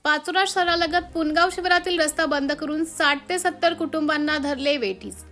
पाचोरा शहरालगत पुनगाव शिवारातील रस्ता बंद करून 60 ते 70 कुटुंबांना धरले वेठीस।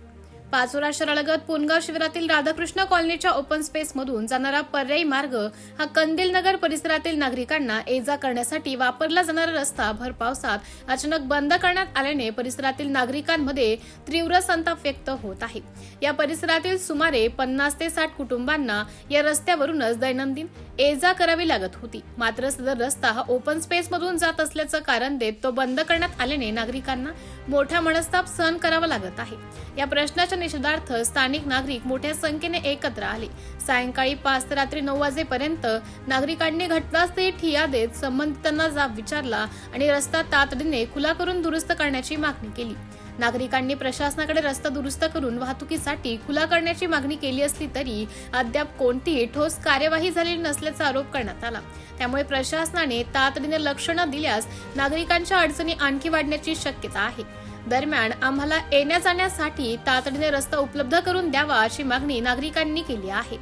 पाचोरा शहरालगत पुनगाव शिवारातील राधाकृष्ण कॉलनीच्या ओपन स्पेस मधून जाणारा पर्यायी मार्ग हा कंदील नगर परिसरातील नागरिकांना ये-जा करण्यासाठी वापरला जाणारा रस्ता भर पावसात अचानक बंद करण्यात आल्याने परिसरातील नागरिकांमध्ये तीव्र संताप व्यक्त होत आहे। या परिसरातील सुमारे 50 ते 60 कुटुंबांना या रस्त्यावरूनच दैनंदिन ये-जा करावी लागत होती। मात्र सदर रस्ता हा ओपन स्पेस मधून जात असल्याचं कारण देत तो बंद करण्यात आल्याने नागरिकांना मोठा मनस्ताप सहन करावा लागत आहे। या प्रश्नाच्या निषेधार्थ स्थानिक नागरिक मोठ्या संख्येने एकत्र आले। सायंकाळी 5 ते रात्री 9 वाजेपर्यंत नागरिकांनी घटनास्थळी ठिय्या देत संबंधितांना जाब विचारला आणि रस्ता तातडीने खुला करून दुरुस्त करण्याची मागणी केली। नागरिकांनी प्रशासनाकडे रस्ता दुरुस्त करून वाहतुकीसाठी खुला करण्याची मागणी केली असली तरी अद्याप कोणतीही ठोस कार्यवाही झालेली नसल्याचा आरोप करण्यात आला। त्यामुळे प्रशासनाने तातडीने लक्ष न दिल्यास नागरिकांच्या अडचणी आणखी वाढण्याची शक्यता आहे। दरम्यान आम्हाला येण्या-जाण्यासाठी तातडीने रस्ता उपलब्ध करून द्यावा अशी मागणी नागरिकांनी केली आहे।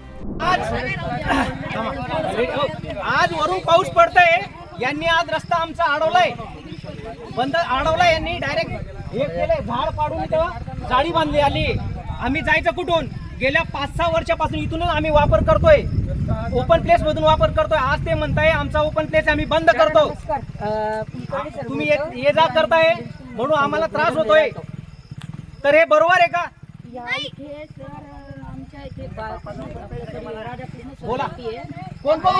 आज वरून पाऊस पडतोय, यांनी आज रस्ता आमचा अडवलाय, बंद अडवलाय। यांनी डायरेक्ट हे केले, झाड पाडून इथं जाळी बांधली आली। आम्ही जायचं कुठून? गेल्या 5-6 वर्षापासून इथूनच आम्ही वापर करतोय, ओपन प्लेस मधून वापर करतोय। आज ते म्हणताय आमचा ओपन प्लेस आम्ही बंद करतो, तुम्ही ये जा करताय म्हणून आम्हाला त्रास होतोय। तर हे बरोबर आहे का? बोला कोण कोण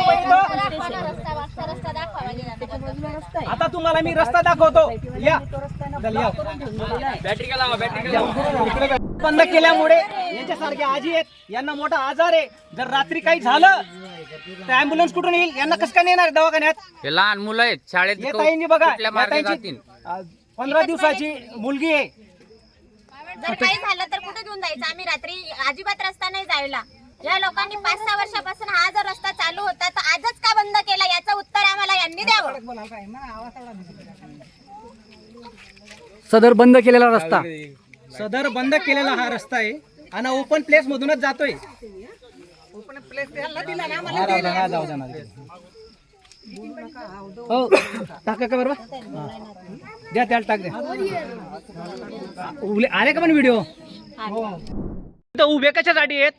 आता तुम्हाला मी रस्ता दाखवतो, या बंद केल्यामुळे यांच्यासारखे आजी आहेत, यांना मोठा आजार आहे। जर रात्री काही झालं तर ॲम्ब्युलन्स कुठून येईल? यांना कसं काय नेणार दवाखान्यात? हे लहान मुलं आहेत, शाळेत बघा 15 म्हणजे दिवसाची मुलगी आहे। जर काही झालं तर कुठे घेऊन जायचं? आम्ही रात्री अजिबात रस्ता नाही जायला। या लोकांनी 5-6 वर्षापासून हा जर रस्ता चालू होता तर आजच का बंद केला, याचं उत्तर आम्हाला यांनी द्यावं। सदर बंद केलेला हा रस्ता आहे आणि ओपन प्लेस मधूनच जातोय। ओपन प्लेस हो टाका का बरोबर द्या, त्याला टाक द्या। आले का पण व्हिडिओ? उभे कशासाठी आहेत?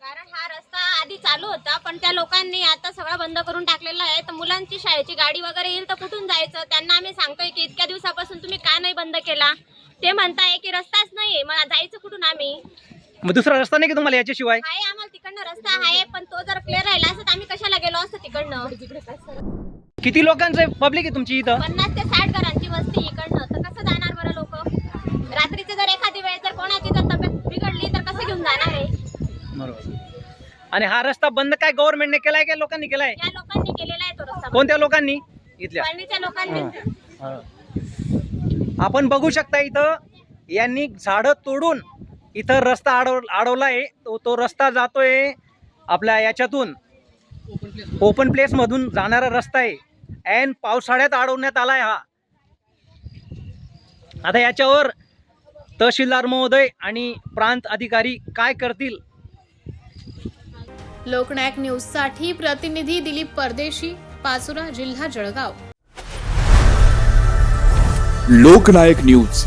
कारण हा रस्ता आधी चालू होता, पण त्या लोकांनी आता सगळं बंद करून टाकलेलं आहे। तर मुलांची शाळेची गाडी वगैरे येईल तर कुठून जायचं? त्यांना आम्ही सांगतोय की इतक्या दिवसापासून तुम्ही का नाही बंद केला? ते म्हणताय की रस्ताच नाहीये, मग जायचं कुठून आम्ही? मग दुसरा रस्ता नाही की तुम्हाला याच्याशिवाय? आहे, आम्हाला तिकडनं रस्ता आहे, पण तो जर क्लिअर राहिला असता आम्ही कशाला गेलो असतो तिकडनं? किती लोकांचं पब्लिक आहे तुमची इथं? 50 ते 60 घरांची वस्ती इकडनं, तर कसं जाणार बरं लोक? रात्रीचे जर एखादी वेळ जर कोणाची जर तब्येत बिघडली तर कसं घेऊन जाणार आहे? बरोबर। आणि हा रस्ता बंद काय गव्हर्नमेंटने केलाय का लोकांनी केलाय? या लोकांनी केलेला आहे तो रस्ता। कोणत्या लोकांनी? इथल्या कॉलनीच्या लोकांनी। आपण बघू शकता इथं यांनी झाडं तोडून इथं रस्ता अडवलाय। तो रस्ता जातोय आपल्या याच्यातून ओपन प्लेस मधून जाणारा रस्ता आहे, ऐन पावसाळ्यात अडवण्यात आलाय हा। आता याच्यावर तहसीलदार महोदय आणि प्रांत अधिकारी काय करतील? लोकनायक न्यूज साठी प्रतिनिधी दिलीप परदेशी, पाचोरा, जिल्हा जळगाव। लोकनायक न्यूज